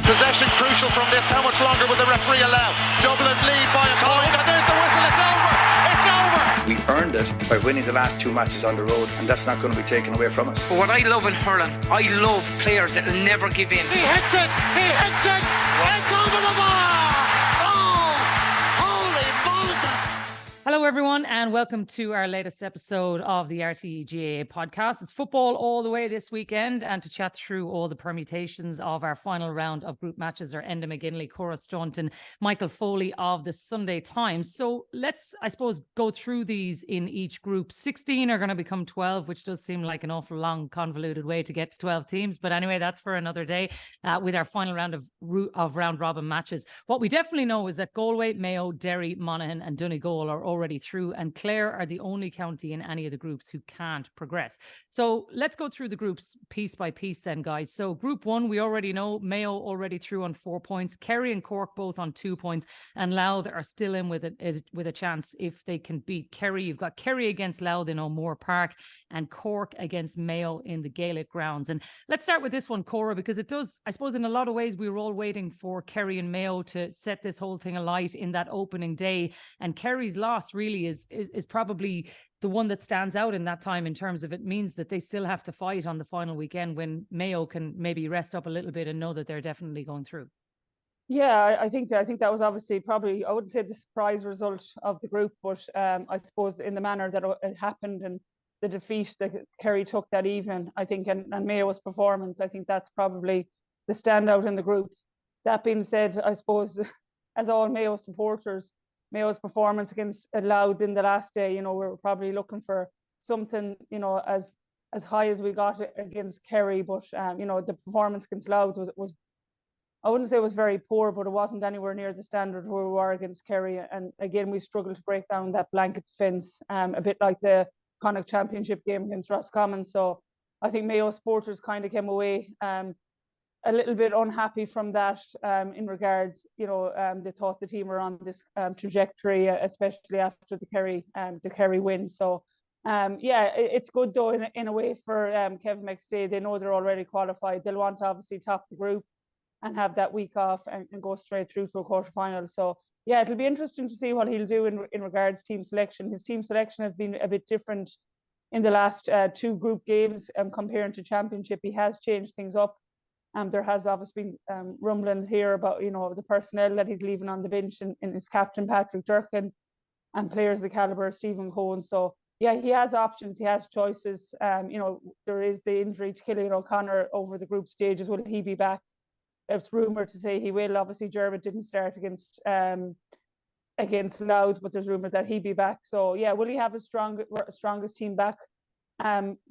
Possession crucial from this. How much longer will the referee allow? Dublin lead by a point, and there's the whistle. It's over. It's over. We earned it by winning the last 2 matches on the road, and that's not going to be taken away from us. But what I love in hurling, I love players that will never give in. He hits it. He hits it. It's over the bar. Oh, holy Moses. Hello, everyone, and welcome to our latest episode of the RTÉ GAA Podcast. It's football all the way this weekend, and to chat through all the permutations of our final round of group matches are Enda McGinley, Cora Staunton, Michael Foley of the Sunday Times. So let's, I suppose, go through these in each group. 16 are going to become 12, which does seem like an awful long, convoluted way to get to 12 teams. But anyway, that's for another day with our final round of round-robin matches. What we definitely know is that Galway, Mayo, Derry, Monaghan and Donegal are already through, and Clare are the only county in any of the groups who can't progress. So let's go through the groups piece by piece then, guys. So Group 1, we already know Mayo already through on 4 points, Kerry and Cork both on 2 points, and Louth are still in with a chance if they can beat Kerry. You've got Kerry against Louth in O'Moore Park and Cork against Mayo in the Gaelic grounds. And let's start with this one, Cora, because it does, I suppose in a lot of ways we were all waiting for Kerry and Mayo to set this whole thing alight in that opening day, and Kerry's loss really is probably the one that stands out in that time, in terms of it means that they still have to fight on the final weekend when Mayo can maybe rest up a little bit and know that they're definitely going through. Yeah, I think that was obviously probably, I wouldn't say the surprise result of the group, but I suppose in the manner that it happened and the defeat that Kerry took that evening, I think, and Mayo's performance, I think that's probably the standout in the group. That being said, I suppose as all Mayo supporters, Mayo's performance against Louth in the last day, we were probably looking for something, as high as we got against Kerry, but the performance against Louth was I wouldn't say it was very poor, but it wasn't anywhere near the standard where we were against Kerry. And again, we struggled to break down that blanket defence, a bit like the Connacht Championship game against Roscommon. So I think Mayo supporters kind of came away a little bit unhappy from that in regards, they thought the team were on this trajectory, especially after the Kerry win. So, it's good though in a way for Kevin McStay. They know they're already qualified. They'll want to obviously top the group and have that week off and go straight through to a quarterfinal. So, yeah, it'll be interesting to see what he'll do in regards to team selection. His team selection has been a bit different in the last 2 group games comparing to Championship. He has changed things up. There has obviously been rumblings here about, the personnel that he's leaving on the bench in his captain, Patrick Durkin, and players the calibre of Stephen Cohen. So, yeah, he has options. He has choices. There is the injury to Cillian O'Connor over the group stages. Will he be back? It's rumoured to say he will. Obviously, Dermot didn't start against Louth, but there's rumour that he'd be back. So, yeah, will he have his strongest team back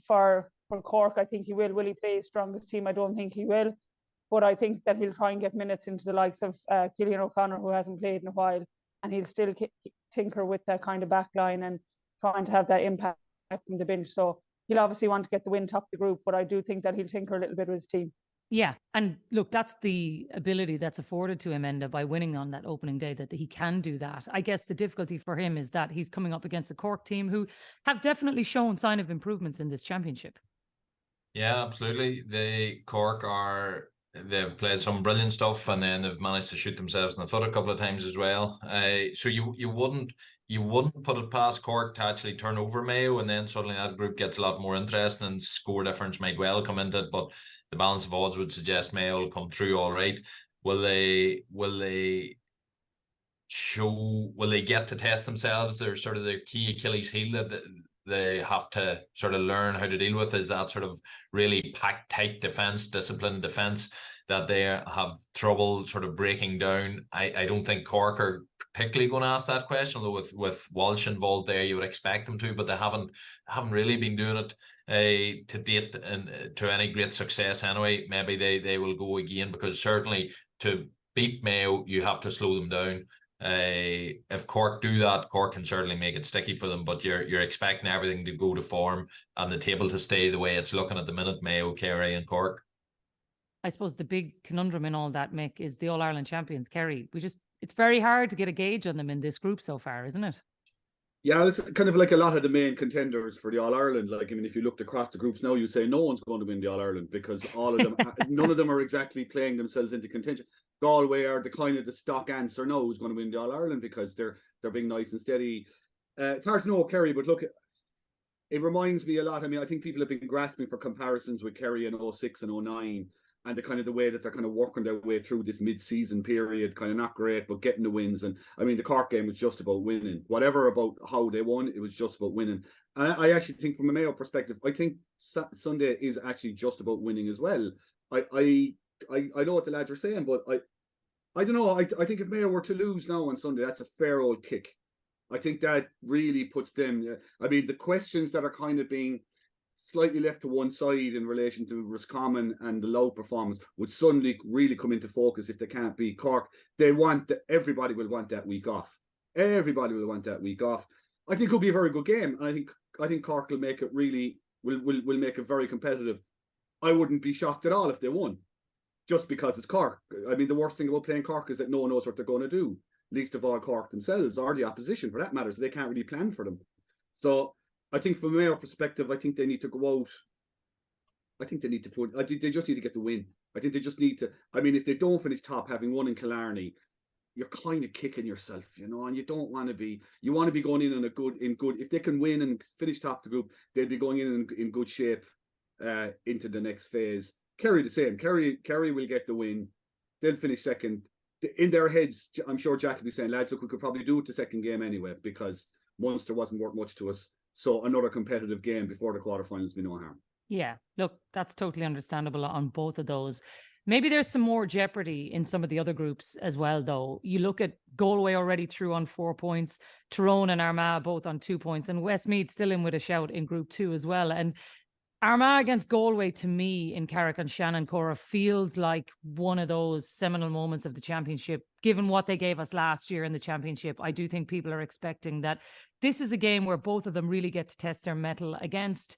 for Cork? I think he will. Will he play his strongest team? I don't think he will. But I think that he'll try and get minutes into the likes of Cillian O'Connor, who hasn't played in a while, and he'll still tinker with that kind of back line and trying to have that impact from the bench. So he'll obviously want to get the win, top the group, but I do think that he'll tinker a little bit with his team. Yeah, and look, that's the ability that's afforded to him, Enda, by winning on that opening day, that he can do that. I guess the difficulty for him is that he's coming up against a Cork team who have definitely shown sign of improvements in this championship. Yeah, absolutely. They've played some brilliant stuff, and then they've managed to shoot themselves in the foot a couple of times as well. So you wouldn't put it past Cork to actually turn over Mayo, and then suddenly that group gets a lot more interesting and score difference might well come into it. But the balance of odds would suggest Mayo will come through all right. Will they get to test themselves? They're sort of their key Achilles heel that they have to sort of learn how to deal with, is that sort of really packed tight defence, disciplined defence that they have trouble sort of breaking down. I don't think Cork are particularly going to ask that question, although with Walsh involved there, you would expect them to, but they haven't really been doing it to date and to any great success anyway. Maybe they will go again, because certainly to beat Mayo, you have to slow them down. If Cork do that, Cork can certainly make it sticky for them, but you're expecting everything to go to form and the table to stay the way it's looking at the minute, Mayo, Kerry and Cork. I suppose the big conundrum in all that, Mick, is the All-Ireland champions, Kerry. It's very hard to get a gauge on them in this group so far, isn't it? Yeah, it's kind of like a lot of the main contenders for the All-Ireland. Like, I mean, if you looked across the groups now, you'd say no one's going to win the All-Ireland because all of them, none of them are exactly playing themselves into contention. Galway are the kind of the stock answer now who's going to win the All-Ireland because they're being nice and steady. It's hard to know Kerry, but look, it reminds me a lot. I mean, I think people have been grasping for comparisons with Kerry in 06 and 09. And the way that they're kind of working their way through this mid-season period, kind of not great, but getting the wins. And I mean, the Cork game was just about winning. Whatever about how they won, it was just about winning. And I actually think, from a Mayo perspective, I think Sunday is actually just about winning as well. I know what the lads are saying, but I don't know. I think if Mayo were to lose now on Sunday, that's a fair old kick. I think that really puts them. I mean, the questions that are kind of being slightly left to one side in relation to Roscommon and the low performance would suddenly really come into focus if they can't beat Cork. Everybody will want that week off. Everybody will want that week off. I think it'll be a very good game, and I think Cork will make it really will make it very competitive. I wouldn't be shocked at all if they won, just because it's Cork. I mean, the worst thing about playing Cork is that no one knows what they're going to do. Least of all Cork themselves, or the opposition for that matter, so they can't really plan for them. So I think from a Mayo perspective, I think they need to go out. I think they just need to get the win. I think they just need to. I mean, if they don't finish top, having won in Killarney, you're kind of kicking yourself, and you don't want to be. You want to be going in good. If they can win and finish top the group, they'll be going in good shape into the next phase. Kerry the same. Kerry will get the win. They'll finish second. In their heads, I'm sure Jack will be saying, lads, look, we could probably do it the second game anyway because Munster wasn't worth much to us. So another competitive game before the quarterfinals, be no harm. Yeah, look, that's totally understandable on both of those. Maybe there's some more jeopardy in some of the other groups as well, though. You look at Galway already through on 4 points, Tyrone and Armagh both on 2 points, and Westmeath still in with a shout in Group 2 as well. And Armagh against Galway, to me, in Carrick and Shannon, Cora, feels like one of those seminal moments of the championship. Given what they gave us last year in the championship, I do think people are expecting that this is a game where both of them really get to test their mettle against.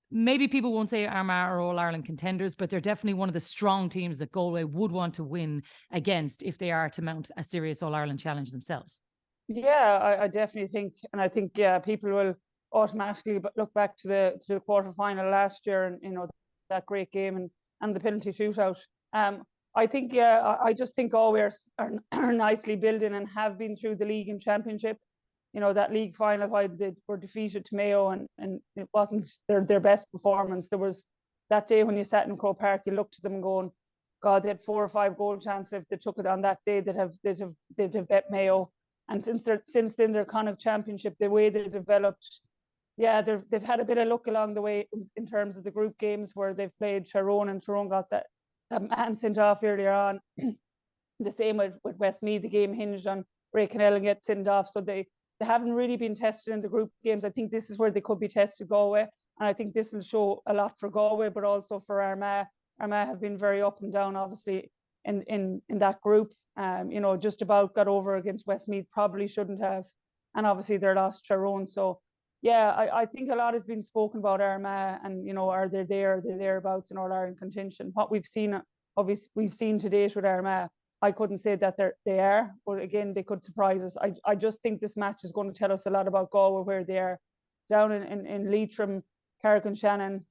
Maybe people won't say Armagh are All-Ireland contenders, but they're definitely one of the strong teams that Galway would want to win against if they are to mount a serious All-Ireland challenge themselves. Yeah, I definitely think, and I think people will automatically look back to the quarter-final last year and that great game and the penalty shootout. I think I just think Galway are nicely building and have been through the league and championship. That league final, while they were defeated to Mayo and it wasn't their best performance. There was that day when you sat in Croke Park, you looked at them going, God, they had 4 or 5 goal chances. If they took it on that day, they'd have bet Mayo. And since then, their Connacht championship, the way they developed, yeah, they've had a bit of luck along the way in terms of the group games where they've played Tyrone, and Tyrone got that man sent off earlier on. The same with Westmeath, the game hinged on Ray Cannell and get sent off. So they haven't really been tested in the group games. I think this is where they could be tested, Galway. And I think this will show a lot for Galway, but also for Armagh. Armagh have been very up and down, obviously, in that group. Just about got over against Westmeath, probably shouldn't have. And obviously they lost Tyrone. So, yeah, I think a lot has been spoken about Armagh and, are they there? Are they thereabouts in All-Ireland contention? What we've seen, obviously, we've seen to date with Armagh, I couldn't say that they are, but again, they could surprise us. I just think this match is going to tell us a lot about Galway, where they are down in Leitrim, Carrick and Shannon,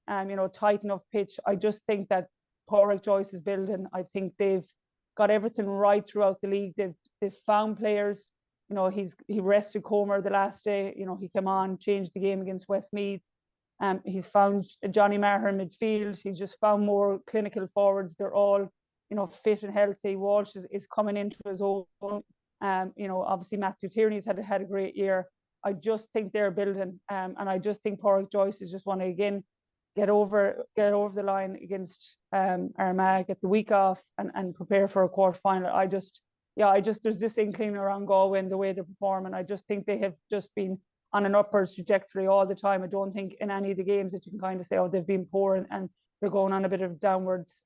tight enough pitch. I just think that Pádraig Joyce is building. I think they've got everything right throughout the league. They've found players. He rested Comer the last day. He came on, changed the game against Westmeath. He's found Johnny Maher in midfield. He's just found more clinical forwards. They're all fit and healthy. Walsh is coming into his own. Obviously Matthew Tierney's had a great year. I just think they're building, and I just think Pádraig Joyce is just want to again get over the line against Armagh, get the week off, and prepare for a quarter final. There's this inkling around Galway and the way they perform, and I just think they have just been on an upwards trajectory all the time. I don't think in any of the games that you can kind of say, they've been poor and they're going on a bit of downwards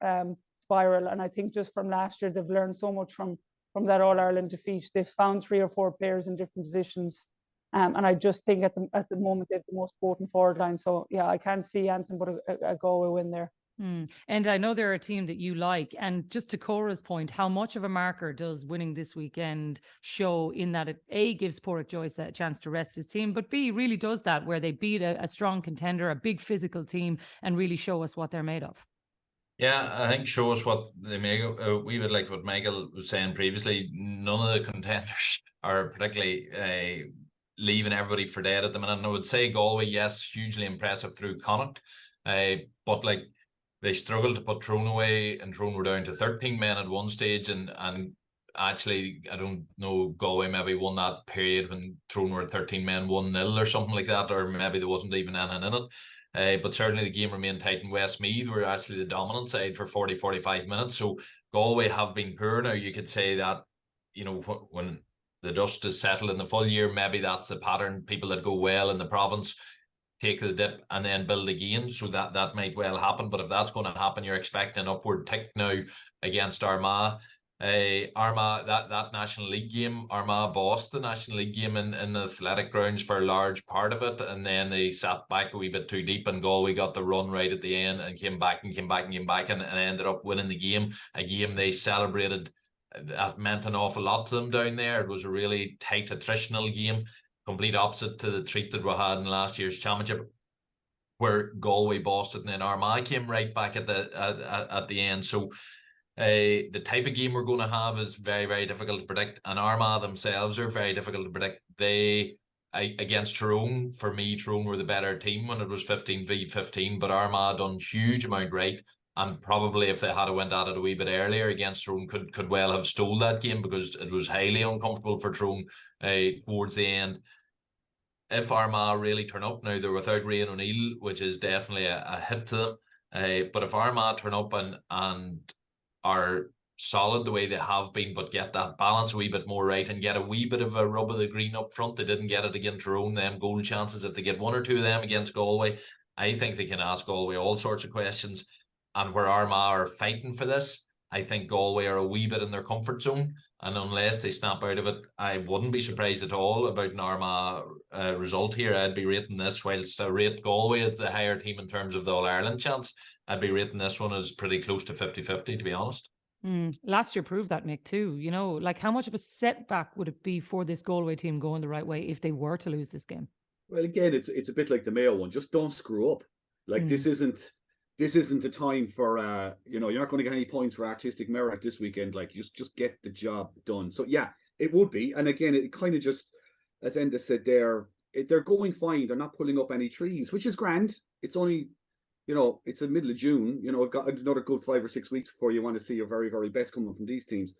spiral. And I think just from last year, they've learned so much from that All-Ireland defeat. They've found 3 or 4 players in different positions. And I just think at the moment, they have the most potent forward line. So, yeah, I can't see anything but a Galway win there. And I know they're a team that you like. And just to Cora's point, how much of a marker does winning this weekend show in that it A, gives Pádraic Joyce a chance to rest his team, but B, really does that where they beat a strong contender, a big physical team, and really show us what they're made of? Yeah, I think show us what they make. We would like what Michael was saying previously. None of the contenders are particularly leaving everybody for dead at the minute. And I would say Galway, yes, hugely impressive through Connacht, but like they struggled to put Tyrone away, and Tyrone were down to 13 men at one stage, and actually I don't know, Galway maybe won that period when Tyrone were 13 men 1-0 or something like that, or maybe there wasn't even anything in it. But certainly the game remained tight, and Westmeath were actually the dominant side for 40-45 minutes. So Galway have been poor. Now you could say that, you know, when the dust is settled in the full year, maybe that's the pattern. People that go well in the province take the dip and then build again. So that might well happen. But if that's going to happen, you're expecting an upward tick now against Armagh. Armagh, that National League game, Armagh bossed the National League game in the athletic grounds for a large part of it, and then they sat back a wee bit too deep, and Galway got the run right at the end and came back and ended up winning the game. A game they celebrated. That meant an awful lot to them down there. It was a really tight attritional game, complete opposite to the treat that we had in last year's championship, where Galway bossed it, and then Armagh came right back at the end. So the type of game we're going to have is very, very difficult to predict, and Armagh themselves are very difficult to predict. Against Tyrone, for me, Tyrone were the better team when it was 15v15, but Armagh done huge amount right, and probably if they had went at it a wee bit earlier against Tyrone, could well have stole that game, because it was highly uncomfortable for Tyrone towards the end. If Armagh really turn up, now they're without Rian O'Neill, which is definitely a hit to them, but if Armagh turn up and are solid the way they have been, but get that balance a wee bit more right and get a wee bit of a rub of the green up front, they didn't get it against Tyrone, them goal chances, if they get one or two of them against Galway, I think they can ask Galway all sorts of questions. And where Armagh are fighting for this, I think Galway are a wee bit in their comfort zone, and unless they snap out of it, I wouldn't be surprised at all about an Armagh result here. I'd be rating this, whilst I rate Galway as the higher team in terms of the All-Ireland chance, I'd be rating this one as pretty close to 50-50, to be honest. Last year proved that, Mick, too. You know, like how much of a setback would it be for this Galway team going the right way if they were to lose this game? Well, again, it's a bit like the Mayo one. Just don't screw up. Like this isn't a time for you're not going to get any points for artistic merit this weekend. Like just get the job done. So yeah, it would be. And again, it kind of just, as Enda said, they're going fine. They're not pulling up any trees, which is grand. It's only, it's the middle of June. We've got another good 5 or 6 weeks before you want to see your very, very best coming from these teams.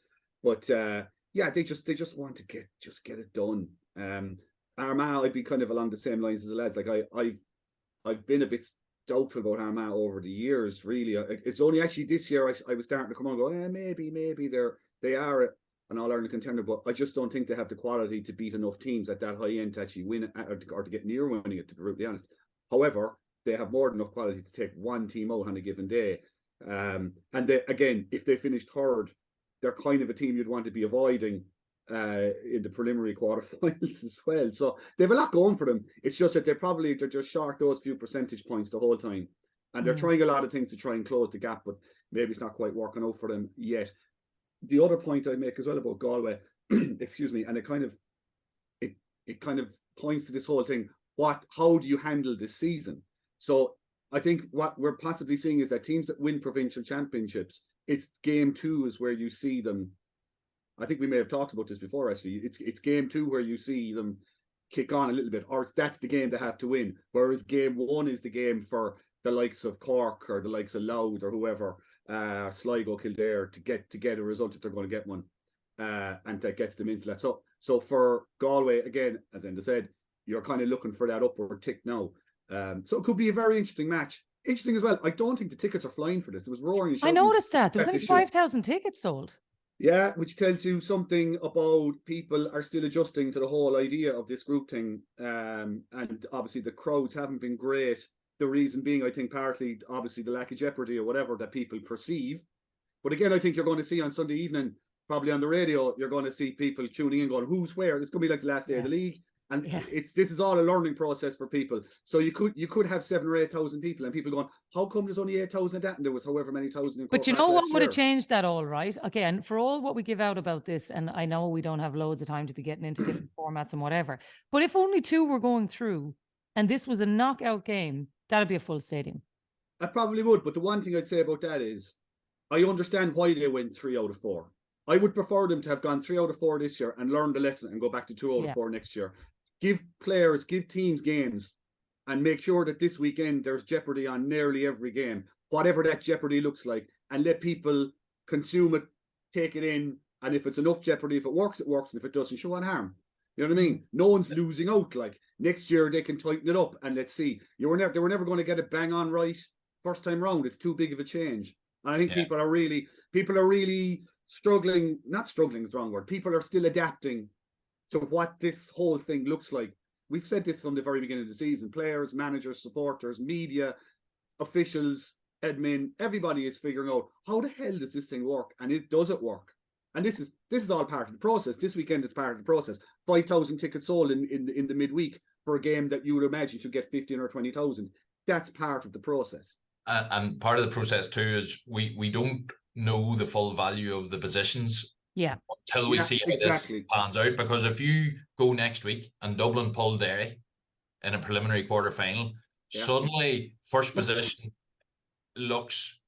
But yeah, they just want to get it done. Armagh, I'd be kind of along the same lines as the lads. Like I've been a bit doubtful about Armagh over the years. Really, it's only actually this year I was starting to come on and go, maybe they are an All-Ireland contender, but I just don't think they have the quality to beat enough teams at that high end to actually win it, or to get near winning it, to be brutally honest. However, they have more than enough quality to take one team out on a given day. And they, again, if they finish third, they're kind of a team you'd want to be avoiding in the preliminary quarterfinals as well. So they have a lot going for them. It's just that they're just short those few percentage points the whole time. And they're trying a lot of things to try and close the gap, but maybe it's not quite working out for them yet. The other point I make as well about Galway, excuse me, and it kind of points to this whole thing. How do you handle this season? So I think what we're possibly seeing is that teams that win provincial championships, it's game 2 is where you see them. I think we may have talked about this before, actually. It's game 2 where you see them kick on a little bit, or that's the game they have to win. Whereas game 1 is the game for the likes of Cork or the likes of Louth or whoever, Sligo, Kildare, to get a result if they're going to get one, and that gets them into that. So for Galway, again, as Enda said, you're kind of looking for that upward tick now. So it could be a very interesting match. Interesting as well. I don't think the tickets are flying for this. There was roaring. I noticed that there was only 5,000 tickets sold. Yeah, which tells you something about people are still adjusting to the whole idea of this group thing. And obviously the crowds haven't been great. The reason being, I think, partly, obviously, the lack of jeopardy or whatever that people perceive. But again, I think you're going to see on Sunday evening, probably on the radio, you're going to see people tuning in going, who's where? It's going to be like the last day of the league. And this is all a learning process for people. So you could have 7,000 or 8,000 people, and people going, how come there's only 8,000 that, and there was however many thousand in Croke But you Park know what last would have year? changed that all, right? Okay, and for all what we give out about this, and I know we don't have loads of time to be getting into different formats and whatever, but if only 2 were going through and this was a knockout game, that'd be a full stadium. I probably would, but the one thing I'd say about that is I understand why they went 3 out of 4. I would prefer them to have gone 3 out of 4 this year and learned the lesson and go back to 2 out of 4 next year. Give teams games, and make sure that this weekend there's jeopardy on nearly every game, whatever that jeopardy looks like, and let people consume it, take it in, and if it's enough jeopardy, if it works, and if it doesn't, show on harm. You know what I mean? No one's losing out. Like, next year they can tighten it up, and let's see. They were never going to get it bang on right first time round. It's too big of a change. And I think people are really struggling. Not struggling is the wrong word. People are still adapting to what this whole thing looks like. We've said this from the very beginning of the season. Players, managers, supporters, media, officials, admin, everybody is figuring out, how the hell does this thing work? And does it work? And this is all part of the process. This weekend is part of the process. 5,000 tickets sold in the midweek for a game that you would imagine should get 15 or 20,000. That's part of the process. And part of the process too is we don't know the full value of the positions until we see how this pans out. Because if you go next week and Dublin pull Derry in a preliminary quarter final, suddenly first position looks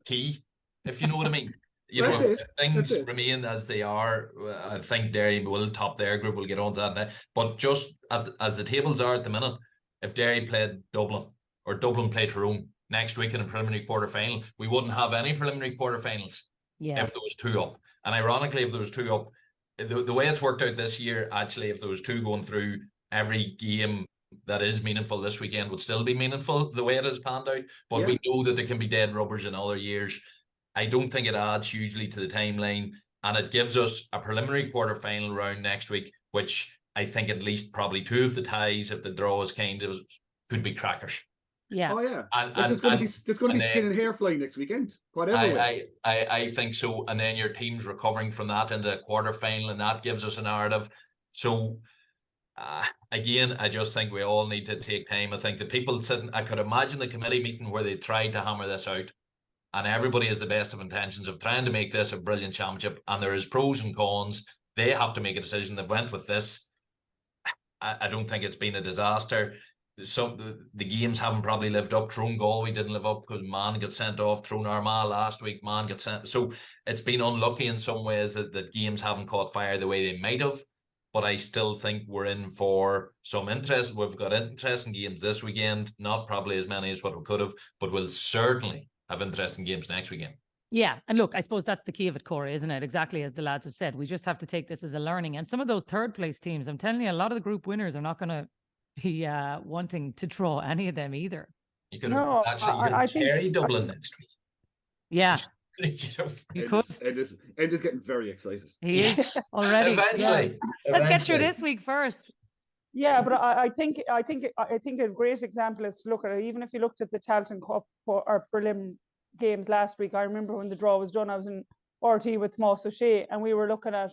key, if you know what I mean. You know, if things remain as they are, I think Derry will top their group. We'll get on to that. But just as the tables are at the minute, if Derry played Dublin or Dublin played Tyrone next week in a preliminary quarter final, we wouldn't have any preliminary quarterfinals if those 2 up. And ironically, if those 2 up, the way it's worked out this year, actually, if those 2 going through, every game that is meaningful this weekend would still be meaningful the way it has panned out. But we know that there can be dead rubbers in other years. I don't think it adds hugely to the timeline, and it gives us a preliminary quarter final round next week, which I think at least probably 2 of the ties, if the draw is kind, could be crackers. Yeah. Oh yeah. And there's going to be skin and hair flying next weekend. Whatever. I think so. And then your team's recovering from that into a quarter final, and that gives us a narrative. So again, I just think we all need to take time. I think the people sitting, I could imagine the committee meeting where they tried to hammer this out, and everybody has the best of intentions of trying to make this a brilliant championship, and there is pros and cons. They have to make a decision. They've went with this. I don't think it's been a disaster. The games haven't probably lived up. Tyrone Galway didn't live up because Man got sent off. Tyrone Armagh last week, Man got sent. So it's been unlucky in some ways that games haven't caught fire the way they might have. But I still think we're in for some interest. We've got interesting games this weekend, not probably as many as what we could have, but we'll certainly have interesting games next weekend. Yeah. And look, I suppose that's the key of it, Cora, isn't it? Exactly as the lads have said. We just have to take this as a learning. And some of those third place teams, I'm telling you, a lot of the group winners are not going to be wanting to draw any of them either. You could actually carry Dublin next week. Yeah. You could. Ed is getting very excited. He is already. Eventually. Let's get through this week first. Yeah, but I think a great example is to look at it. Even if you looked at the Tailteann Cup or prelim games last week, I remember when the draw was done, I was in RTÉ with Moss O'Shea, and we were looking at,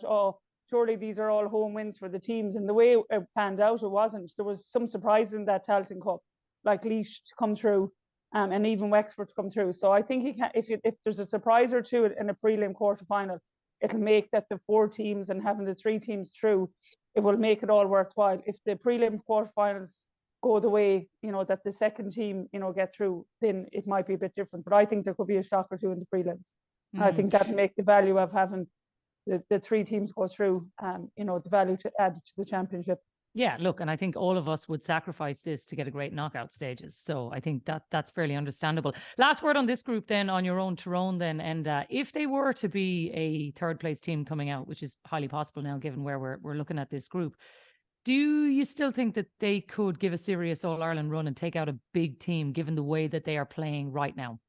surely these are all home wins for the teams. And the way it panned out, it wasn't. There was some surprise in that Tailteann Cup, like Laois to come through, and even Wexford to come through. So I think if there's a surprise or two in a prelim quarter final, it'll make that the 4 teams and having the 3 teams through, it will make it all worthwhile. If the prelim quarterfinals go the way, that the second team, get through, then it might be a bit different. But I think there could be a shock or 2 in the prelims. I think that make the value of having the 3 teams go through, the value to add to the championship. Yeah, look, and I think all of us would sacrifice this to get a great knockout stages. So I think that's fairly understandable. Last word on this group then, on your own Tyrone then, and if they were to be a third place team coming out, which is highly possible now given where we're looking at this group, do you still think that they could give a serious All-Ireland run and take out a big team given the way that they are playing right now?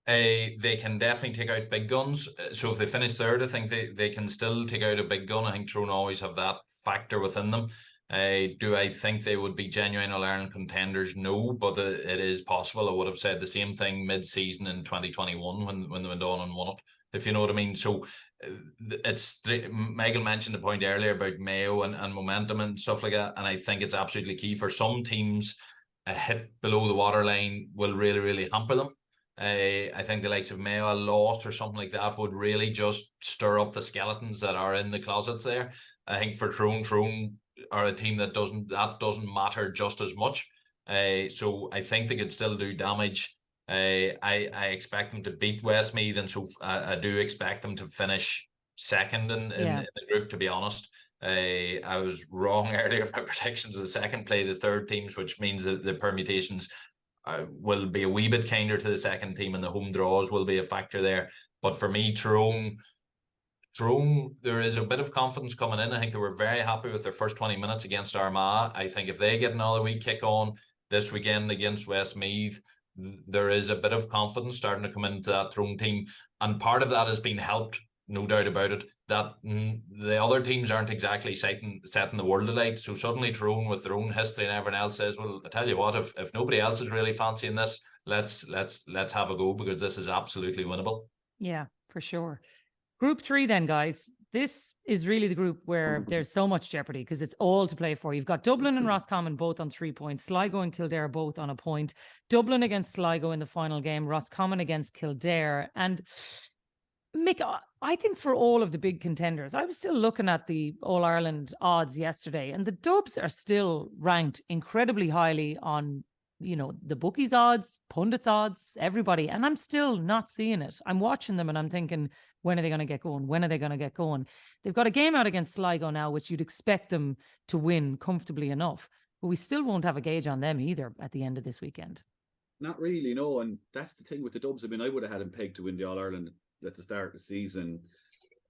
They can definitely take out big guns. So if they finish third, I think they can still take out a big gun. I think Tyrone always have that factor within them. Do I think they would be genuine All-Ireland contenders? No, but it is possible. I would have said the same thing mid-season in 2021 when they went on and won it. if you know what I mean. So it's Michael mentioned the point earlier about Mayo and momentum and stuff like that, and I think it's absolutely key for some teams. A hit below the waterline will really, really hamper them. I think the likes of Mayo, a lot or something like that would really just stir up the skeletons that are in the closets there. I think for Tyrone are a team that doesn't matter just as much. So I think they could still do damage. I expect them to beat Westmeath, and so I do expect them to finish second in the group, to be honest. I was wrong earlier in my predictions of the second play the third teams, which means that the permutations will be a wee bit kinder to the second team, and the home draws will be a factor there. But for me, Tyrone, there is a bit of confidence coming in. I think they were very happy with their first 20 minutes against Armagh. I think if they get another wee kick on this weekend against Westmeath, there is a bit of confidence starting to come into that Tyrone team. And part of that has been helped, no doubt about it, that the other teams aren't exactly setting the world alight. So suddenly Tyrone, with their own history and everyone else, says, well, I tell you what, if nobody else is really fancying this, let's have a go, because this is absolutely winnable. Yeah, for sure. Group 3 then, guys. This is really the group where there's so much jeopardy because it's all to play for. You've got Dublin and Roscommon both on 3 points. Sligo and Kildare both on a point. Dublin against Sligo in the final game. Roscommon against Kildare. And Mick, I think for all of the big contenders, I was still looking at the All-Ireland odds yesterday, and the Dubs are still ranked incredibly highly on, the bookies odds, pundits odds, everybody. And I'm still not seeing it. I'm watching them and I'm thinking, when are they going to get going? When are they going to get going? They've got a game out against Sligo now, which you'd expect them to win comfortably enough. But we still won't have a gauge on them either at the end of this weekend. Not really, no. And that's the thing with the Dubs. I mean, I would have had them pegged to win the All-Ireland at the start of the season.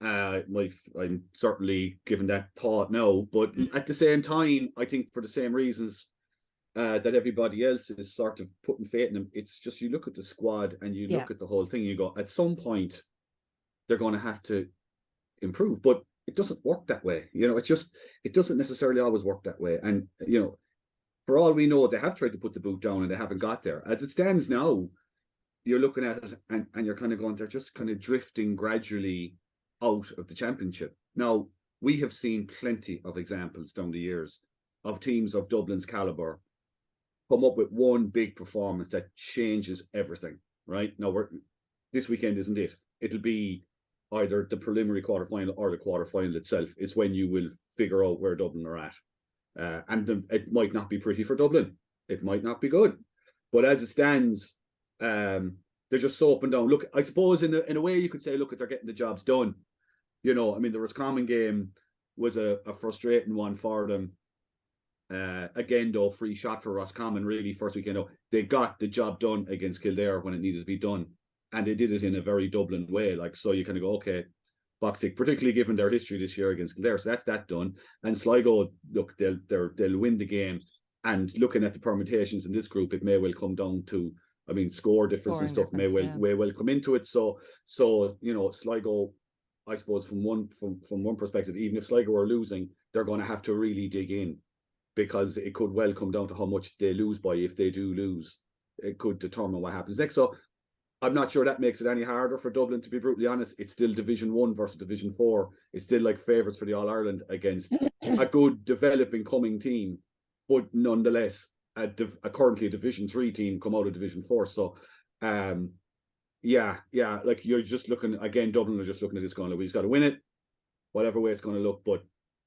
I'm certainly giving that thought now. But at the same time, I think for the same reasons that everybody else is sort of putting faith in them, it's just you look at the squad and you look at the whole thing, you go, at some point, they're going to have to improve. But it doesn't work that way. It doesn't necessarily always work that way. And, for all we know, they have tried to put the boot down and they haven't got there. As it stands now, you're looking at it and you're kind of going, they're just kind of drifting gradually out of the championship. Now, we have seen plenty of examples down the years of teams of Dublin's calibre come up with one big performance that changes everything, right? Now, this weekend isn't it. It'll be either the preliminary quarterfinal or the quarterfinal itself. It's when you will figure out where Dublin are at. And it might not be pretty for Dublin. It might not be good. But as it stands, they're just so up and down. Look, I suppose in a way you could say, look, they're getting the jobs done. The Roscommon game was a frustrating one for them. Again, though, free shot for Roscommon, really, first weekend. They got the job done against Kildare when it needed to be done. And they did it in a very Dublin way. So you kind of go, okay, box tick, particularly given their history this year against Kildare. So that's that done. And Sligo, look, they'll win the game. And looking at the permutations in this group, it may well come down to, score difference and stuff may well come into it. So Sligo, I suppose from one perspective, even if Sligo are losing, they're going to have to really dig in, because it could well come down to how much they lose by. If they do lose, it could determine what happens next. So I'm not sure that makes it any harder for Dublin, to be brutally honest. It's still Division 1 versus Division 4. It's still like favourites for the All-Ireland against a good developing coming team, but nonetheless currently a Division 3 team come out of Division 4. So like you're just looking, again, Dublin are just looking at this going, we just got to win it, whatever way it's going to look. But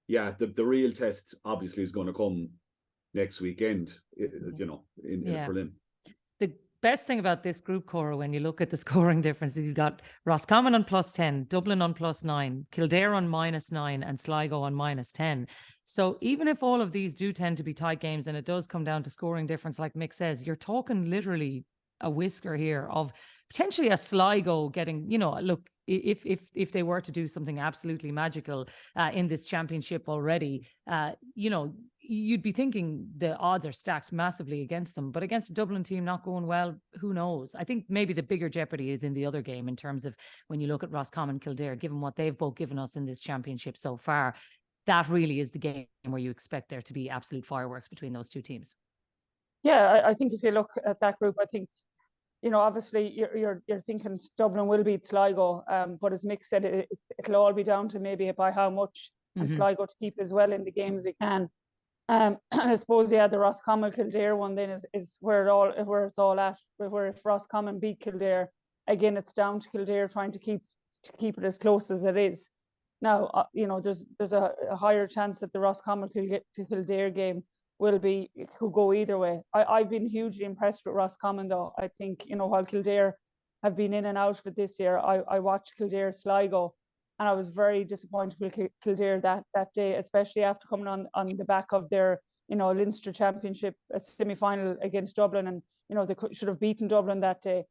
yeah, the real test obviously is going to come next weekend, in the prelim. The best thing about this group, Cora, when you look at the scoring differences, you've got Roscommon on +10, Dublin on +9, Kildare on -9, and Sligo on -10. So even if all of these do tend to be tight games and it does come down to scoring difference, like Mick says, you're talking literally a whisker here of potentially a Sligo getting, look, if they were to do something absolutely magical in this championship already, you'd be thinking the odds are stacked massively against them. But against a Dublin team not going well, who knows? I think maybe the bigger jeopardy is in the other game in terms of when you look at Roscommon, Kildare, given what they've both given us in this championship so far. That really is the game where you expect there to be absolute fireworks between those two teams. Yeah, I think if you look at that group, I think obviously you're thinking Dublin will beat Sligo, but as Mick said, it'll all be down to maybe by how much, and Sligo to keep as well in the game as they can. I suppose the Roscommon Kildare one then is where it's all at. Where if Roscommon beat Kildare, again it's down to Kildare trying to keep it as close as it is. Now, there's a higher chance that the Roscommon Kildare game could go either way. I've been hugely impressed with Roscommon though. I think, while Kildare have been in and out of it this year, I watched Kildare Sligo, and I was very disappointed with Kildare that day, especially after coming on the back of their, Leinster Championship semi-final against Dublin, and they should have beaten Dublin that day.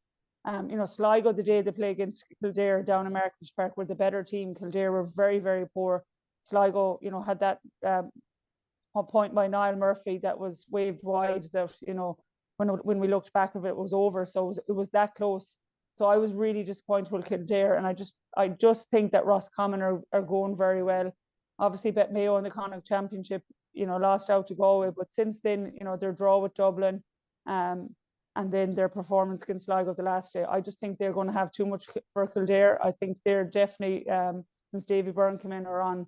Sligo, the day they play against Kildare down in Markets Park, were the better team. Kildare were very, very poor. Sligo, had that one point by Niall Murphy that was waved wide that, when we looked back of it, it was over. So it was that close. So I was really disappointed with Kildare, and I just think that Roscommon are going very well. Obviously, bet Mayo in the Connacht Championship, lost out to Galway, but since then, their draw with Dublin, and then their performance against Sligo the last day, I just think they're going to have too much for Kildare. I think they're definitely, since Davy Burke came in, are on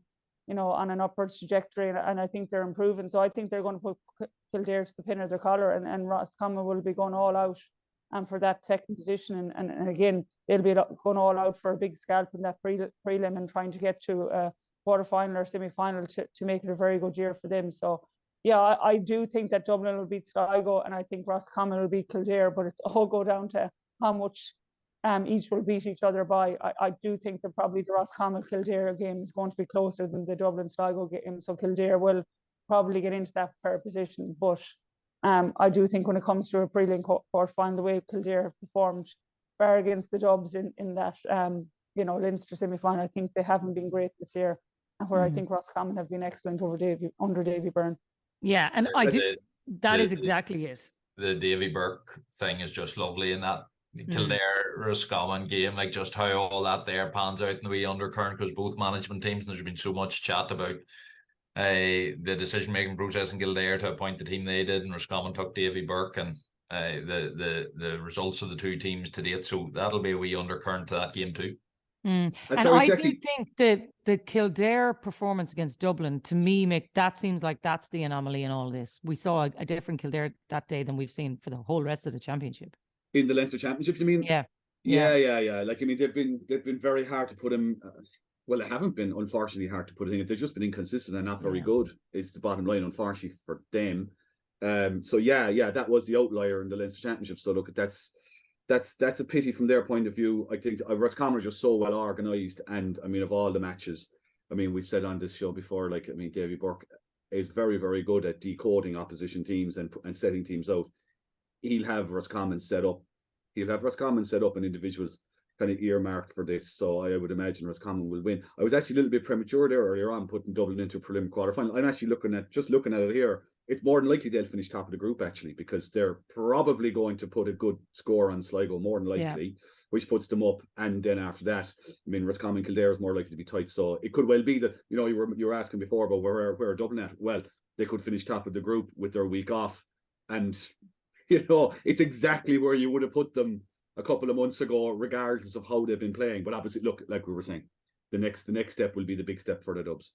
an upwards trajectory, and I think they're improving. So I think they're going to put Kildare to the pin of their collar, and Roscommon will be going all out for that second position. And again, they'll be going all out for a big scalp in that prelim and trying to get to a quarter-final or semi-final to make it a very good year for them. So, yeah, I do think that Dublin will beat Sligo, and I think Roscommon will beat Kildare, but it's all go down to how much each will beat each other by. I do think that probably the Roscommon-Kildare game is going to be closer than the Dublin-Sligo game, so Kildare will probably get into that pair position. But I do think when it comes to a prelim quarter-final, the way Kildare have performed, bar against the Dubs in that Leinster semi-final, I think they haven't been great this year, and where I think Roscommon have been excellent under Davy Byrne. Yeah, and that is exactly it. The Davy Burke thing is just lovely in that Kildare Roscommon game, like just how all that there pans out in the wee undercurrent, because both management teams, and there's been so much chat about the decision-making process in Kildare to appoint the team they did, and Roscommon took Davy Burke, and the results of the two teams to date. So that'll be a wee undercurrent to that game too. And I do think that the Kildare performance against Dublin, to me, Mick, that seems like that's the anomaly in all this. We saw a different Kildare that day than we've seen for the whole rest of the championship. In the Leinster Championships, you mean? Yeah. Like, I mean, they've been very hard to put him. Well, they haven't been, unfortunately, hard to put in. They've just been inconsistent and not very good. It's the bottom line, unfortunately, for them. So that was the outlier in the Leinster Championship. So look, that's a pity from their point of view. I think Roscommon are just so well organised, and I mean, of all the matches, I mean, we've said on this show before, like, I mean, Davy Burke is very, very good at decoding opposition teams and setting teams out. He'll have Roscommon set up. And individuals kind of earmarked for this. So I would imagine Roscommon will win. I was actually a little bit premature there earlier on putting Dublin into a prelim quarterfinal. I'm actually looking at it here. It's more than likely they'll finish top of the group, actually, because they're probably going to put a good score on Sligo, more than likely, which puts them up. And then after that, I mean, Roscommon Kildare is more likely to be tight. So it could well be that, you were asking before about where are Dublin at. Well, they could finish top of the group with their week off. And, it's exactly where you would have put them a couple of months ago, regardless of how they've been playing. But obviously, look, like we were saying, the next step will be the big step for the Dubs.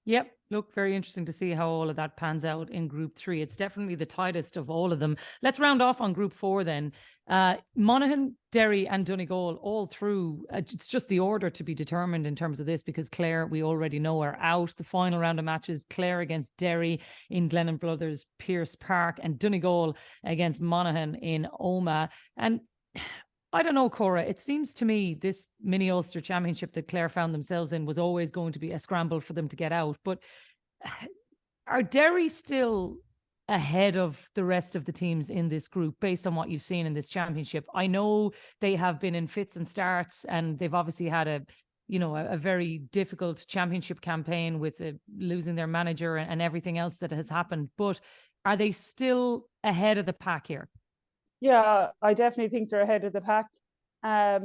Yep. Look, very interesting to see how all of that pans out in Group 3. It's definitely the tightest of all of them. Let's round off on Group 4 then. Monaghan, Derry and Donegal all through. It's just the order to be determined in terms of this, because Clare, we already know, are out. The final round of matches, Clare against Derry in Glennon Brothers Pierce Park, and Donegal against Monaghan in Omagh. And I don't know, Cora, it seems to me this mini Ulster Championship that Clare found themselves in was always going to be a scramble for them to get out. But are Derry still ahead of the rest of the teams in this group based on what you've seen in this championship? I know they have been in fits and starts, and they've obviously had a very difficult championship campaign with losing their manager and everything else that has happened. But are they still ahead of the pack here? Yeah, I definitely think they're ahead of the pack. Are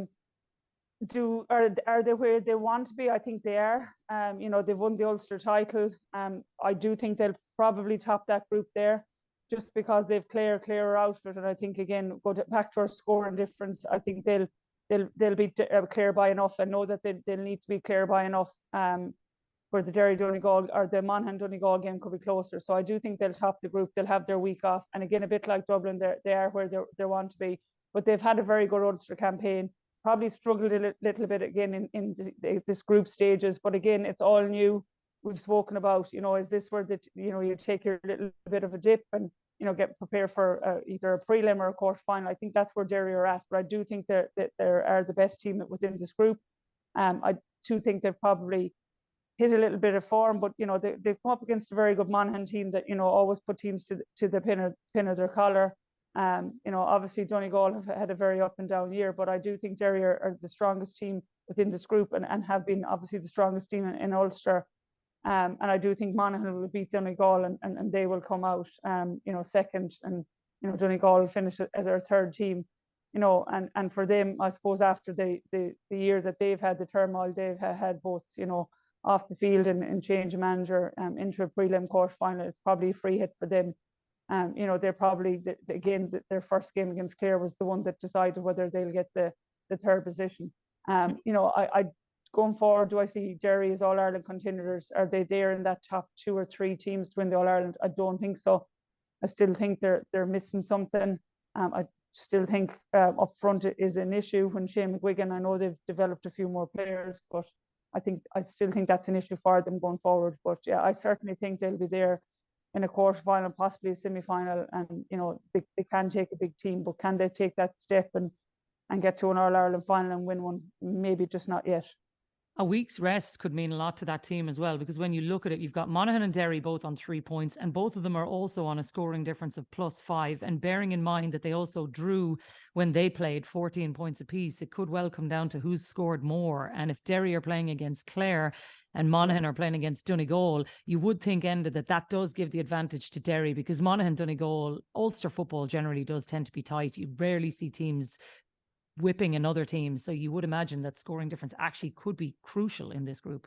they where they want to be? I think they are. They've won the Ulster title. I do think they'll probably top that group there. just because they've Clare out of it. And I think, again, back to our scoring difference, I think they'll be Clare by enough, and know that they'll need to be Clare by enough. Where the Derry Donegal or the Monaghan Donegal game could be closer. So I do think they'll top the group. They'll have their week off. And again, a bit like Dublin, they are where they want to be. But they've had a very good Ulster campaign. Probably struggled a little bit again in this group stages. But again, it's all new. We've spoken about, is this where you take your little bit of a dip and, get prepared for either a prelim or a quarter final. I think that's where Derry are at. But I do think they are the best team within this group. I do think they've probably hit a little bit of form, but they've come up against a very good Monaghan team that always put teams to the pin of their collar. Obviously Donegal have had a very up and down year, but I do think Derry are the strongest team within this group and have been obviously the strongest team in Ulster. And I do think Monaghan will beat Donegal and they will come out second, and Donegal will finish as our third team. And for them, I suppose after the year that they've had, the turmoil they've had both off the field and change of manager into a prelim quarter final, it's probably a free hit for them. They're probably their first game against Clare was the one that decided whether they'll get the third position. I going forward, do I see Derry as All-Ireland contenders? Are they there in that top 2 or 3 teams to win the All-Ireland? I don't think so. I still think they're missing something. I still think up front is an issue. When Shane McGuigan, I know they've developed a few more players, but I still think that's an issue for them going forward. But yeah, I certainly think they'll be there in a quarter final, possibly a semi-final, and they can take a big team, but can they take that step and get to an All-Ireland final and win one? Maybe just not yet. A week's rest could mean a lot to that team as well, because when you look at it, you've got Monaghan and Derry both on 3 points, and both of them are also on a scoring difference of +5. And bearing in mind that they also drew when they played 14 points apiece, it could well come down to who's scored more. And if Derry are playing against Clare and Monaghan are playing against Donegal, you would think, Enda, that does give the advantage to Derry, because Monaghan, Donegal, Ulster football generally does tend to be tight. You rarely see teams whipping another team, so you would imagine that scoring difference actually could be crucial in this group.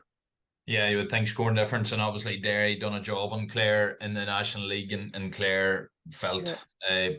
Yeah, you would think scoring difference, and obviously Derry done a job on Clare in the National League, and Clare felt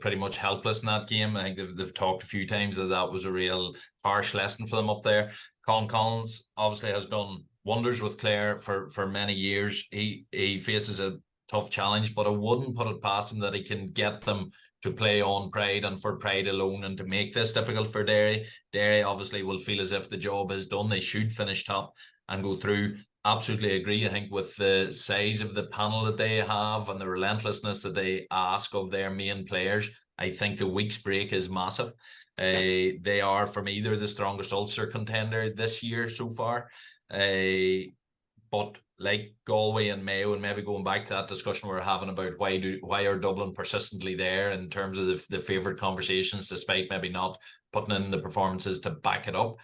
pretty much helpless in that game. I think they've talked a few times that was a real harsh lesson for them up there. Colin Collins obviously has done wonders with Clare for many years. He faces a tough challenge, but I wouldn't put it past him that he can get them to play on pride and for pride alone, and to make this difficult for Derry. Derry obviously will feel as if the job is done. They should finish top and go through. Absolutely agree. I think with the size of the panel that they have and the relentlessness that they ask of their main players, I think the week's break is massive. They are, for me, they're the strongest Ulster contender this year so far. But like Galway and Mayo, and maybe going back to that discussion we were having about why are Dublin persistently there in terms of the favourite conversations, despite maybe not putting in the performances to back it up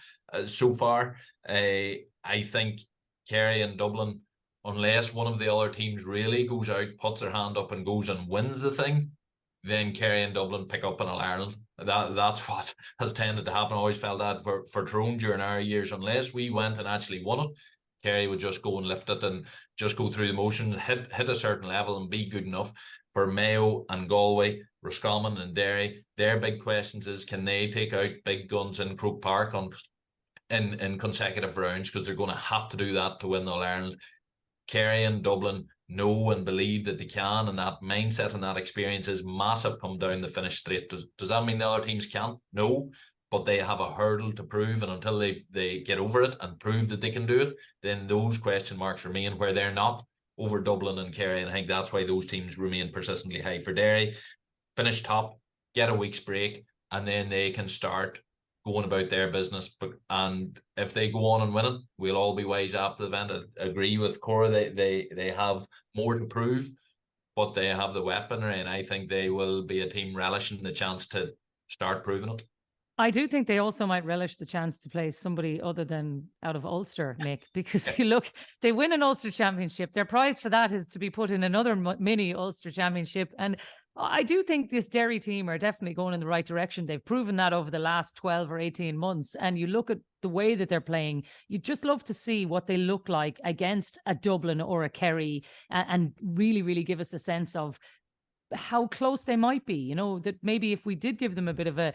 so far. I think Kerry and Dublin, unless one of the other teams really goes out, puts their hand up and goes and wins the thing, then Kerry and Dublin pick up in All-Ireland. That's what has tended to happen. I always felt that for Tyrone during our years, unless we went and actually won it, Kerry would just go and lift it and just go through the motion, hit a certain level and be good enough. For Mayo and Galway, Roscommon and Derry, their big questions is, can they take out big guns in Croke Park in consecutive rounds, because they're going to have to do that to win the All-Ireland. Kerry and Dublin know and believe that they can, and that mindset and that experience is massive come down the finish straight. Does that mean the other teams can't? No. But they have a hurdle to prove, and until they get over it and prove that they can do it, then those question marks remain, where they're not over Dublin and Kerry. And I think that's why those teams remain persistently high. For Derry, finish top, get a week's break, and then they can start going about their business. And if they go on and win it, we'll all be wise after the event. I agree with Cora, they have more to prove, but they have the weaponry, and I think they will be a team relishing the chance to start proving it. I do think they also might relish the chance to play somebody other than out of Ulster, Nick, because you look, they win an Ulster championship. Their prize for that is to be put in another mini Ulster championship. And I do think this Derry team are definitely going in the right direction. They've proven that over the last 12 or 18 months. And you look at the way that they're playing, you just love to see what they look like against a Dublin or a Kerry, and really, really give us a sense of how close they might be, you know, that maybe if we did give them a bit of a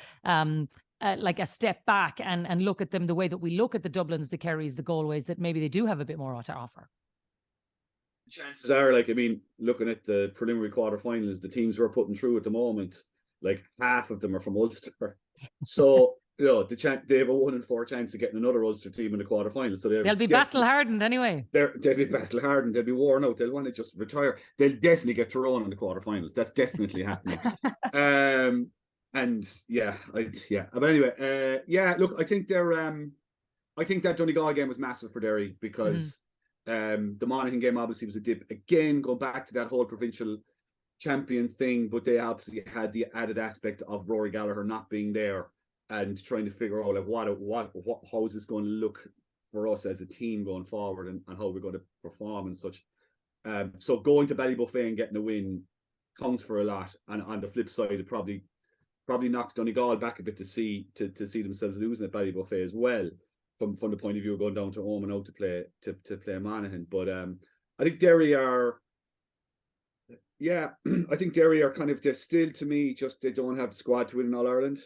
like a step back and look at them the way that we look at the Dublins, the Kerrys, the Galways, that maybe they do have a bit more to offer. Chances are, like, I mean, looking at the preliminary quarterfinals, the teams we're putting through at the moment, like half of them are from Ulster. So, you know, they have a 1 in 4 chance of getting another Ulster team in the quarterfinals. So they'll be battle hardened anyway. They'll be battle hardened. They'll be worn out. They'll want to just retire. They'll definitely get Tyrone in the quarterfinals. That's definitely happening. And but anyway, look, I think I think that Donegal game was massive for Derry because the Monaghan game obviously was a dip again, going back to that whole provincial champion thing, but they obviously had the added aspect of Rory Gallagher not being there and trying to figure out like how is this going to look for us as a team going forward and how we're going to perform and such. So going to Ballybuffet and getting a win counts for a lot, and on the flip side, it probably knocks Donegal back a bit to see themselves losing at Ballybuffet as well, from the point of view of going down to Armagh now to play Monaghan. But I think Derry are, I think Derry are kind of, they're still, to me, just they don't have the squad to win an All-Ireland.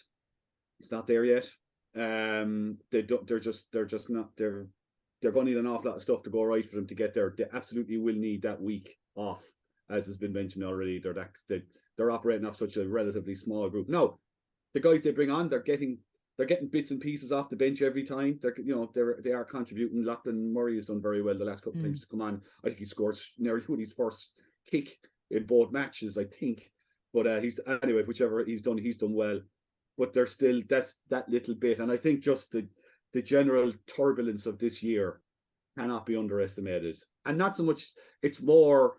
It's not there yet. They're going to need an awful lot of stuff to go right for them to get there. They absolutely will need that week off, as has been mentioned already. They're operating off such a relatively small group. No, the guys they bring on, they're getting bits and pieces off the bench every time. They are contributing. Lachlan Murray has done very well the last couple of times to come on. I think he scored nearly his first kick in both matches, I think. But whichever he's done well. But there's still that little bit, and I think just the general turbulence of this year cannot be underestimated. And not so much, it's more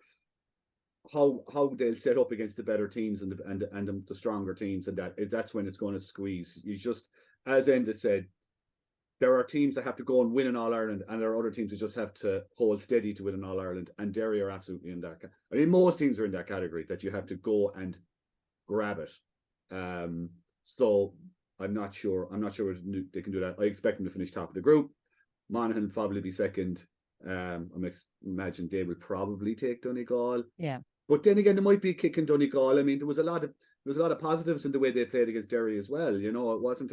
how they'll set up against the better teams and the stronger teams, and that's when it's going to squeeze. You just, as Enda said, there are teams that have to go and win an All-Ireland, and there are other teams that just have to hold steady to win an All-Ireland, and Derry are absolutely in that. I mean, most teams are in that category, that you have to go and grab it. So I'm not sure they can do that. I expect them to finish top of the group. Monaghan will probably be second. I imagine they will probably take Donegal. Yeah. But then again, there might be a kick in Donegal. I mean, there was a lot of positives in the way they played against Derry as well. You know, it wasn't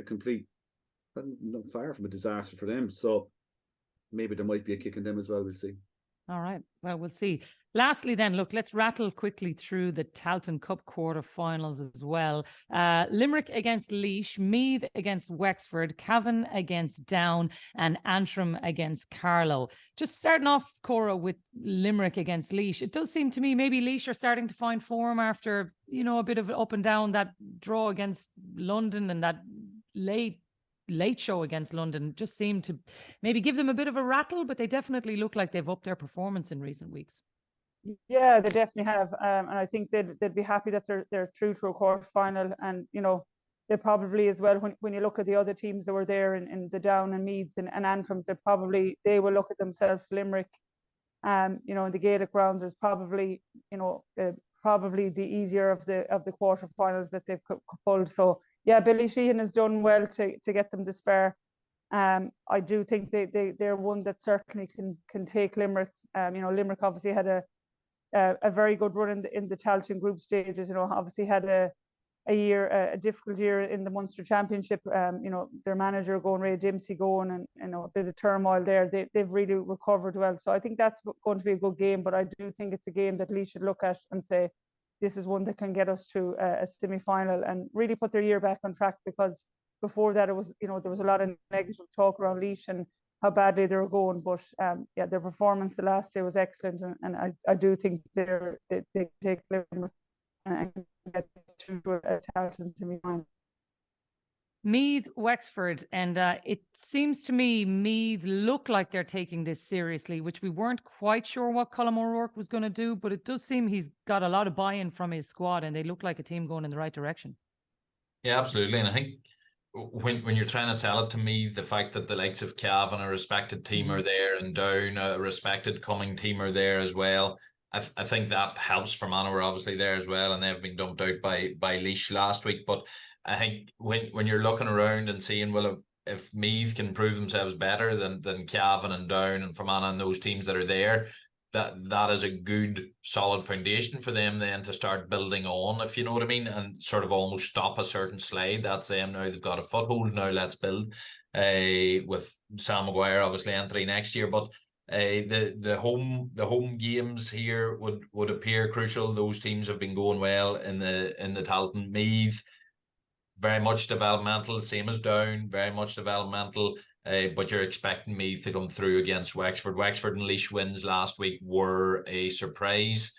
far from a disaster for them. So maybe there might be a kick in them as well. We'll see. All right. Well, we'll see. Lastly, then, look, let's rattle quickly through the Tailteann Cup quarterfinals as well. Limerick against Laois, Meath against Wexford, Cavan against Down, and Antrim against Carlow. Just starting off, Cora, with Limerick against Laois. It does seem to me maybe Laois are starting to find form after, you know, a bit of up and down. That draw against London and that late show against London just seemed to maybe give them a bit of a rattle, but they definitely look like they've upped their performance in recent weeks. Yeah, they definitely have, and I think they'd be happy that they're through to a quarter final. And you know, they probably as well, when you look at the other teams that were there in the Down and Meads and Antrims, they will look at themselves. Limerick, you know, in the Gaelic rounds, there's probably, you know, probably the easier of the quarter finals that they've pulled. So yeah, Billy Sheehan has done well to get them this far. I do think they're one that certainly can take Limerick. You know, Limerick obviously had a very good run in the Tailteann group stages. You know, obviously had a difficult year in the Munster Championship. You know, their manager going, Ray Dempsey going, and you know, a bit of turmoil there. They've really recovered well. So I think that's going to be a good game. But I do think it's a game that Lee should look at and say, this is one that can get us to a semi-final and really put their year back on track, because before that, it was, you know, there was a lot of negative talk around Laois and how badly they were going. But yeah, their performance the last day was excellent, and I do think they take Limerick and get through a Tailteann semi-final. Meath, Wexford, and it seems to me Meath look like they're taking this seriously, which we weren't quite sure what Colm O'Rourke was going to do, but it does seem he's got a lot of buy-in from his squad, and they look like a team going in the right direction. Yeah, absolutely. And I think when you're trying to sell it to me, the fact that the likes of Cavan, a respected team, are there, and Down, a respected coming team, are there as well, I think that helps. Fermanagh were obviously there as well, and they've been dumped out by Laois last week. But I think when you're looking around and seeing, well, if Meath can prove themselves better than Cavan and Down and Fermanagh and those teams that are there, that is a good solid foundation for them then to start building on, if you know what I mean, and sort of almost stop a certain slide. That's them now. They've got a foothold now. Let's build. With Sam Maguire obviously entry next year, but the home games here would appear crucial. Those teams have been going well in the Tailteann. Meath, very much developmental, same as Down, very much developmental. But you're expecting Meath to come through against Wexford. Wexford and Laois wins last week were a surprise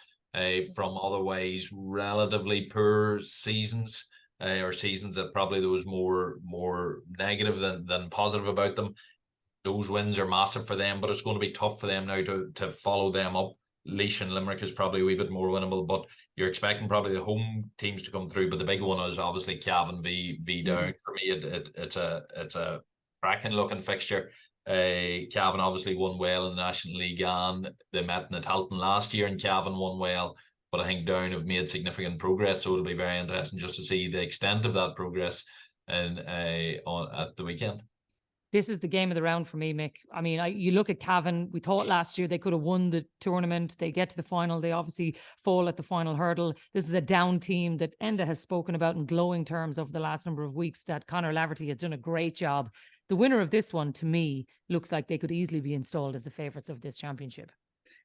from otherwise relatively poor seasons, or seasons that probably there was more negative than positive about them. Those wins are massive for them, but it's going to be tough for them now to follow them up. Laois and Limerick is probably a wee bit more winnable, but you're expecting probably the home teams to come through. But the big one is obviously Cavan v Down. For me, it's a cracking looking fixture. Cavan obviously won well in the National League, and they met in the Tailteann last year, and Cavan won well. But I think Down have made significant progress, so it'll be very interesting just to see the extent of that progress at the weekend. This is the game of the round for me, Mick. I mean, you look at Cavan, we thought last year they could have won the tournament. They get to the final. They obviously fall at the final hurdle. This is a down team that Enda has spoken about in glowing terms over the last number of weeks, that Conor Laverty has done a great job. The winner of this one, to me, looks like they could easily be installed as the favourites of this championship.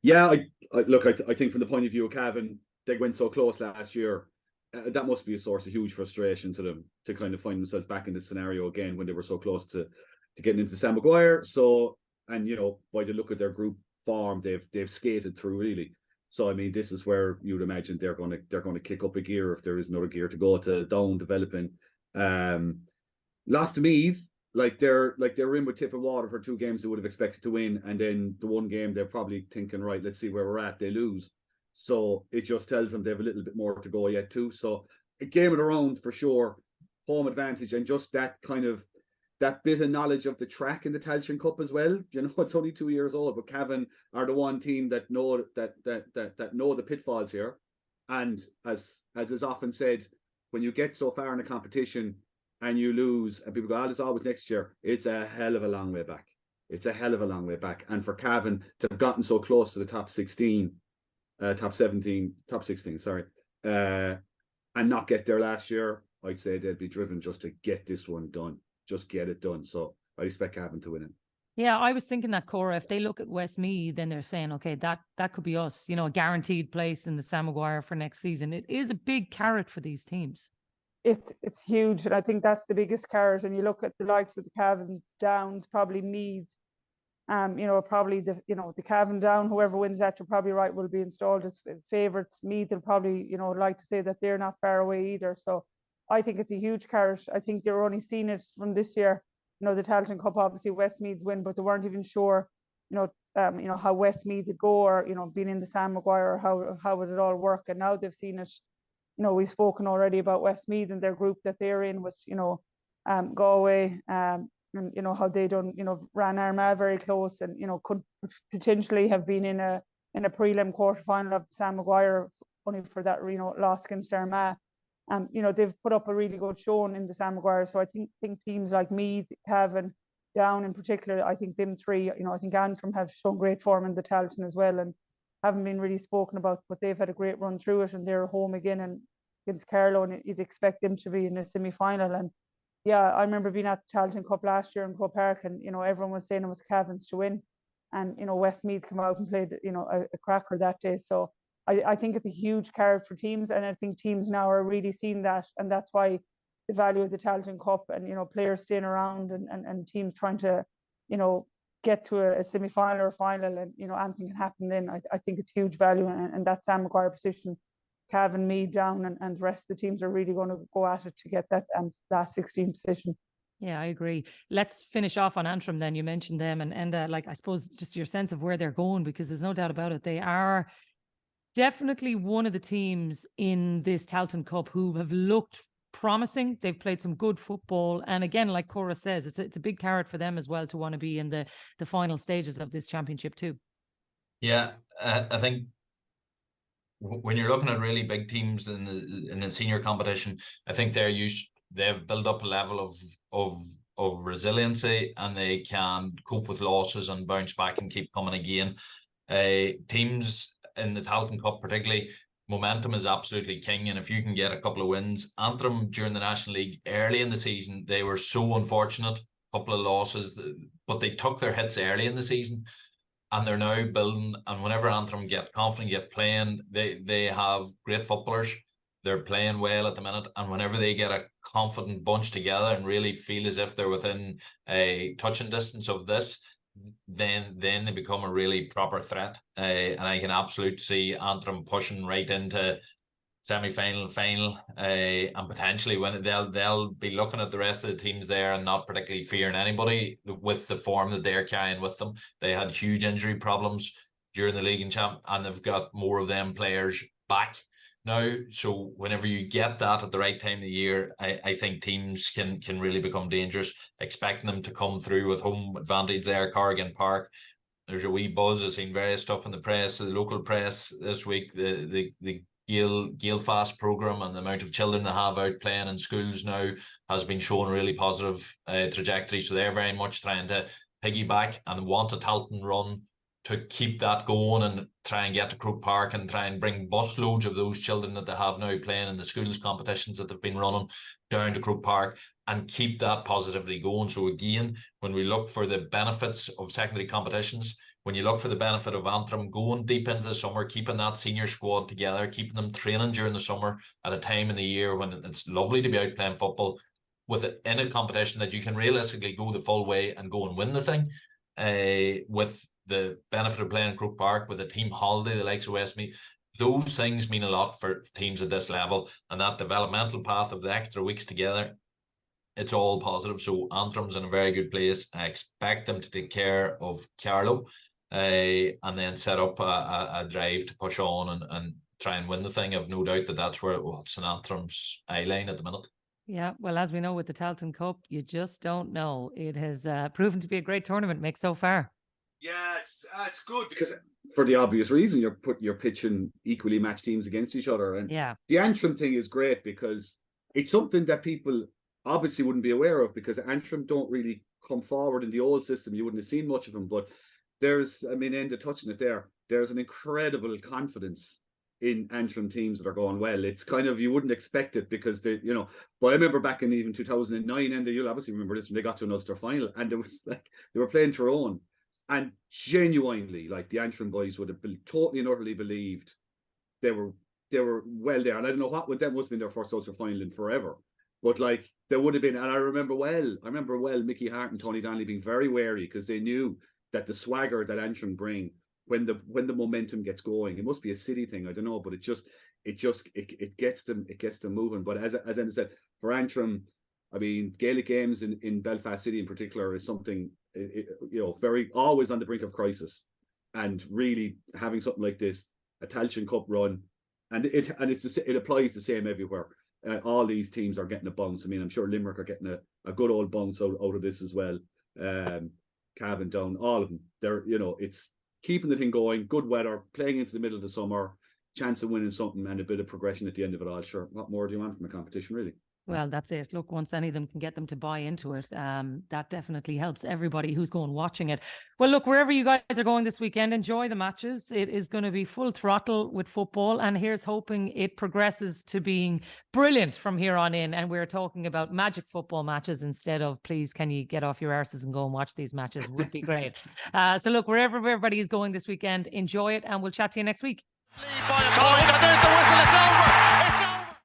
Yeah, I think from the point of view of Cavan, they went so close last year. That must be a source of huge frustration to them to kind of find themselves back in this scenario again when they were so close to getting into Sam Maguire. So, and by the look at their group form, they've skated through really. So I mean, this is where you'd imagine they're going to kick up a gear if there is another gear to go to down developing. Lost to Meath, they're in with tip and water for 2 games they would have expected to win, and then the one game they're probably thinking, right, let's see where we're at. They lose, so it just tells them they have a little bit more to go yet too. So a game of their own for sure, home advantage, and just that kind of that bit of knowledge of the track in the Tailteann Cup as well. It's only 2 years old, but Cavan are the one team that know that know the pitfalls here. And as is often said, when you get so far in a competition and you lose, and people go, "Oh, it's always next year," it's a hell of a long way back. It's a hell of a long way back. And for Cavan to have gotten so close to the top 16, sorry, and not get there last year, I'd say they'd be driven just to get this one done. Just get it done. So I expect Cavan to win it. Yeah, I was thinking that, Cora, if they look at Westmeath, then they're saying, okay, that could be us, a guaranteed place in the Sam Maguire for next season. It is a big carrot for these teams. It's huge, and I think that's the biggest carrot. And you look at the likes of the Cavan Downs, probably Meath, probably the Cavan Down, whoever wins that, you're probably right, will be installed as favourites. Meath will probably, like to say that they're not far away either. So I think it's a huge carrot. I think they're only seeing it from this year. The Tailteann Cup, obviously Westmeath win, but they weren't even sure, how Westmeath would go, or being in the Sam Maguire, or how would it all work. And now they've seen it. We've spoken already about Westmeath and their group that they're in with, Galway, and how they done, ran Armagh very close, and could potentially have been in a prelim quarter final of the Sam Maguire, only for that loss against Armagh. They've put up a really good showing in the Sam Maguire. So I think teams like Meath, Cavan, Down in particular, I think them three, I think Antrim have shown great form in the Tailteann as well, and haven't been really spoken about, but they've had a great run through it, and they're home again and against Carlow, and you'd expect them to be in a semi-final. And yeah, I remember being at the Tailteann Cup last year in Croke Park, and everyone was saying it was Cavan's to win, and Westmeath came out and played a cracker that day. So I think it's a huge carrot for teams, and I think teams now are really seeing that, and that's why the value of the Tailteann Cup, and players staying around, and teams trying to get to a semi-final or final, and anything can happen then. I think it's huge value, and that Sam Maguire position, Cavan, Meath, Down, and the rest of the teams are really going to go at it to get that last 16 position. Yeah, I agree. Let's finish off on Antrim then. You mentioned them, and I suppose just your sense of where they're going, because there's no doubt about it, they are definitely one of the teams in this Tailteann Cup who have looked promising. They've played some good football, and again, like Cora says, it's a big carrot for them as well to want to be in the final stages of this championship too. Yeah, I think when you're looking at really big teams in the senior competition, I think they've built up a level of resiliency, and they can cope with losses and bounce back and keep coming again. Teams in the Tailteann Cup particularly, momentum is absolutely king, and if you can get a couple of wins, Antrim during the National League early in the season, they were so unfortunate, a couple of losses, but they took their hits early in the season, and they're now building. And whenever Antrim get confident, get playing, they have great footballers. They're playing well at the minute, and whenever they get a confident bunch together and really feel as if they're within a touching distance of this, then they become a really proper threat. And I can absolutely see Antrim pushing right into semi-final, final, and potentially when they'll be looking at the rest of the teams there and not particularly fearing anybody with the form that they're carrying with them. They had huge injury problems during the league and they've got more of them players back now. So whenever you get that at the right time of the year, I think teams can really become dangerous. Expecting them to come through with home advantage there, Corrigan Park. There's a wee buzz. I've seen various stuff in the press, the local press this week, the Gael Fast programme and the amount of children they have out playing in schools now has been showing a really positive trajectory. So they're very much trying to piggyback and want a Tailteann run to keep that going and try and get to Croke Park and try and bring busloads of those children that they have now playing in the schools competitions that they've been running down to Croke Park and keep that positively going. So again, when we look for the benefits of secondary competitions, when you look for the benefit of Antrim going deep into the summer, keeping that senior squad together, keeping them training during the summer at a time in the year when it's lovely to be out playing football in a competition that you can realistically go the full way and go and win the thing, with the benefit of playing Croke Park with a team holiday, the likes of Westmeath, those things mean a lot for teams at this level, and that developmental path of the extra weeks together, it's all positive. So Antrim's in a very good place. I expect them to take care of Carlow and then set up a drive to push on and try and win the thing. I've no doubt that's where it's in Antrim's eye line at the minute. Yeah, well, as we know with the Tailteann Cup, you just don't know. It has proven to be a great tournament, Mick, so far. Yeah, it's good because for the obvious reason you're pitching equally matched teams against each other, and the Antrim thing is great because it's something that people obviously wouldn't be aware of because Antrim don't really come forward in the old system. You wouldn't have seen much of them, but Enda touching it there. There's an incredible confidence in Antrim teams that are going well. It's kind of, you wouldn't expect it because they, but I remember back in even 2009, and you'll obviously remember this when they got to an Ulster final, and it was like they were playing Tyrone. And genuinely, like the Antrim boys would have totally and utterly believed they were well there. And I don't know what that must have been their first Ulster final in forever. But like there would have been, and I remember well Mickey Hart and Tony Donnelly being very wary because they knew that the swagger that Antrim bring when the momentum gets going, it must be a city thing, I don't know, but it gets them moving. But as Enda said, for Antrim, I mean, Gaelic games in Belfast City in particular is something, very always on the brink of crisis, and really having something like this, a Tailteann Cup run, and it applies the same everywhere. All these teams are getting a bounce. I mean, I'm sure Limerick are getting a good old bounce out of this as well. Cavan Down, all of them. They're, it's keeping the thing going. Good weather, playing into the middle of the summer, chance of winning something, and a bit of progression at the end of it all. Sure, what more do you want from a competition, really? Well, that's it. Look, once any of them can get them to buy into it, that definitely helps everybody who's going watching it. Well, look, wherever you guys are going this weekend, enjoy the matches. It is going to be full throttle with football, and here's hoping it progresses to being brilliant from here on in. And we're talking about magic football matches instead of, please, can you get off your arses and go and watch these matches? Would be great. So look, wherever everybody is going this weekend, enjoy it, and we'll chat to you next week. Lead by a point, and there's the whistle. It's over.